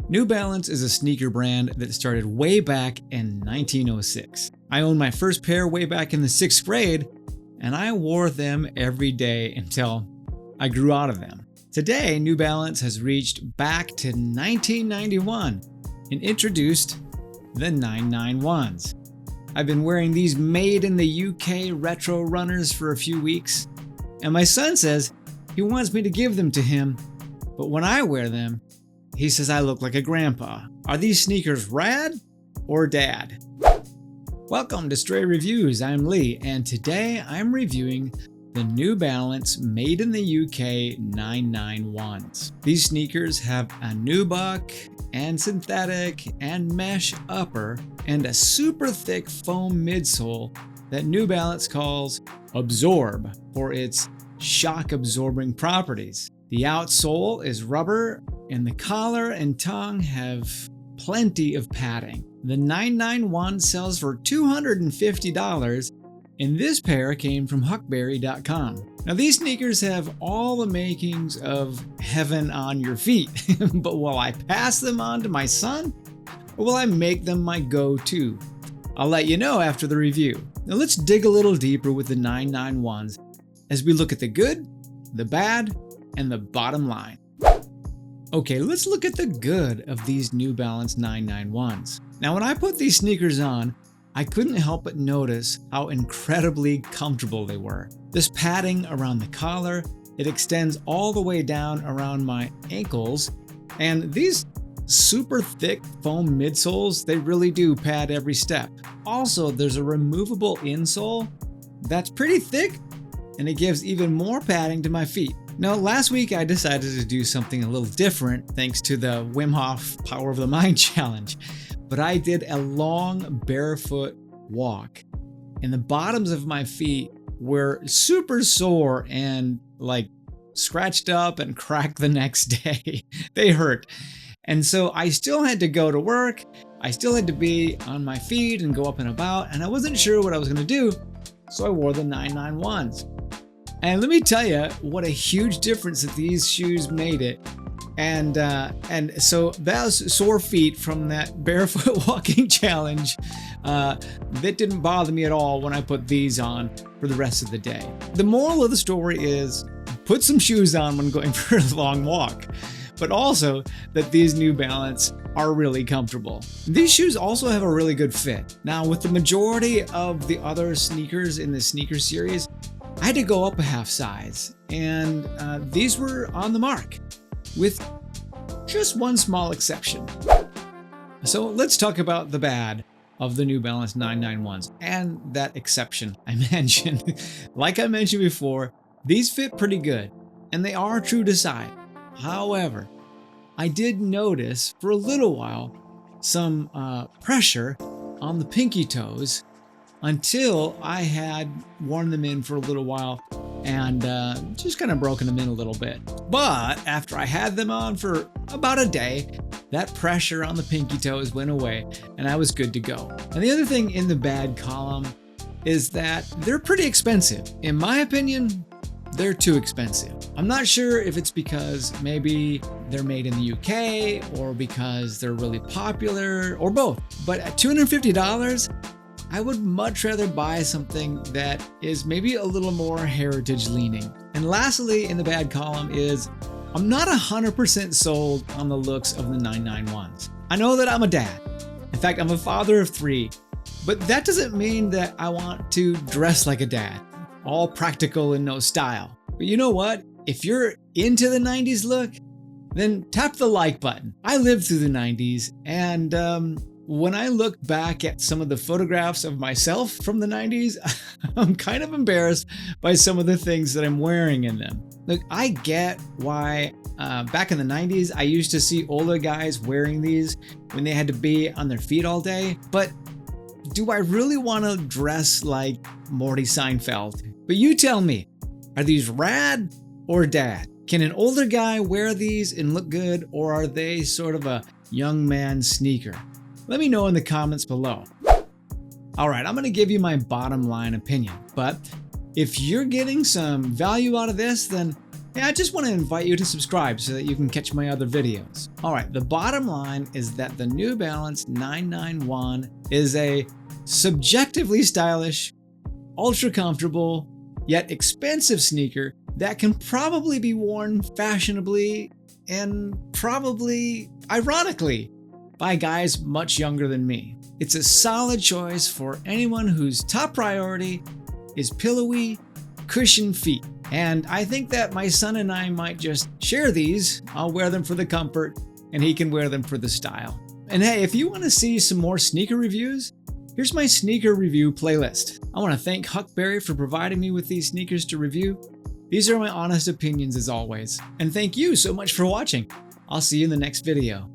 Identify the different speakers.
Speaker 1: New Balance is a sneaker brand that started way back in 1906. I owned my first pair way back in the 6th grade, and I wore them every day until I grew out of them. Today, New Balance has reached back to 1991 and introduced the 991s. I've been wearing these made in the UK retro runners for a few weeks, and my son says he wants me to give them to him, but when I wear them, he says I look like a grandpa. Are these sneakers rad or dad? Welcome to Stray Reviews. I'm Lee, and today I'm reviewing the New Balance made in the UK 991s. These sneakers have a nubuck and synthetic and mesh upper and a super thick foam midsole that New Balance calls Absorb for its shock absorbing properties. The outsole is rubber and the collar and tongue have plenty of padding. The 991 sells for $250 and this pair came from huckberry.com. Now these sneakers have all the makings of heaven on your feet, but will I pass them on to my son or will I make them my go-to? I'll let you know after the review. Now let's dig a little deeper with the 991s as we look at the good, the bad, and the bottom line. Okay, let's look at the good of these New Balance 991s. Now when I put these sneakers on, I couldn't help but notice how incredibly comfortable they were. This padding around the collar, it extends all the way down around my ankles, and these super thick foam midsoles, they really do pad every step. Also, there's a removable insole that's pretty thick, and it gives even more padding to my feet. Now, last week I decided to do something a little different thanks to the Wim Hof Power of the Mind challenge, but I did a long barefoot walk and the bottoms of my feet were super sore and like scratched up and cracked the next day. They hurt. And so I still had to go to work. I still had to be on my feet and go up and about, and I wasn't sure what I was going to do, so I wore the 991s. And let me tell you what a huge difference that these shoes made it. And so those sore feet from that barefoot walking challenge, that didn't bother me at all when I put these on for the rest of the day. The moral of the story is put some shoes on when going for a long walk, but also that these New Balance are really comfortable. These shoes also have a really good fit. Now with the majority of the other sneakers in the sneaker series, I had to go up a half size, and these were on the mark, with just one small exception. So let's talk about the bad of the New Balance 991s and that exception I mentioned. Like I mentioned before, these fit pretty good, and they are true to size. However, I did notice for a little while some pressure on the pinky toes until I had worn them in for a little while and just kind of broken them in a little bit. But after I had them on for about a day, that pressure on the pinky toes went away and I was good to go. And the other thing in the bad column is that they're pretty expensive. In my opinion, they're too expensive. I'm not sure if it's because maybe they're made in the UK or because they're really popular or both. But at $250, I would much rather buy something that is maybe a little more heritage leaning. And lastly, in the bad column is I'm not 100% sold on the looks of the 991s. I know that I'm a dad. In fact, I'm a father of 3, but that doesn't mean that I want to dress like a dad, all practical and no style. But you know what? If you're into the 90s look, then tap the like button. I lived through the 90s, and when I look back at some of the photographs of myself from the 90s, I'm kind of embarrassed by some of the things that I'm wearing in them. Look, I get why back in the 90s, I used to see older guys wearing these when they had to be on their feet all day, but do I really want to dress like Morty Seinfeld? But you tell me, are these rad or dad? Can an older guy wear these and look good, or are they sort of a young man sneaker? Let me know in the comments below. All right, I'm going to give you my bottom line opinion, but if you're getting some value out of this, then Hey, I just want to invite you to subscribe so that you can catch my other videos. Alright, the bottom line is that the New Balance 991 is a subjectively stylish, ultra comfortable, yet expensive sneaker that can probably be worn fashionably and probably ironically by guys much younger than me. It's a solid choice for anyone whose top priority is pillowy, cushioned feet. And I think that my son and I might just share these. I'll wear them for the comfort and he can wear them for the style. And hey, if you want to see some more sneaker reviews, here's my sneaker review playlist. I want to thank Huckberry for providing me with these sneakers to review. These are my honest opinions as always. And thank you so much for watching. I'll see you in the next video.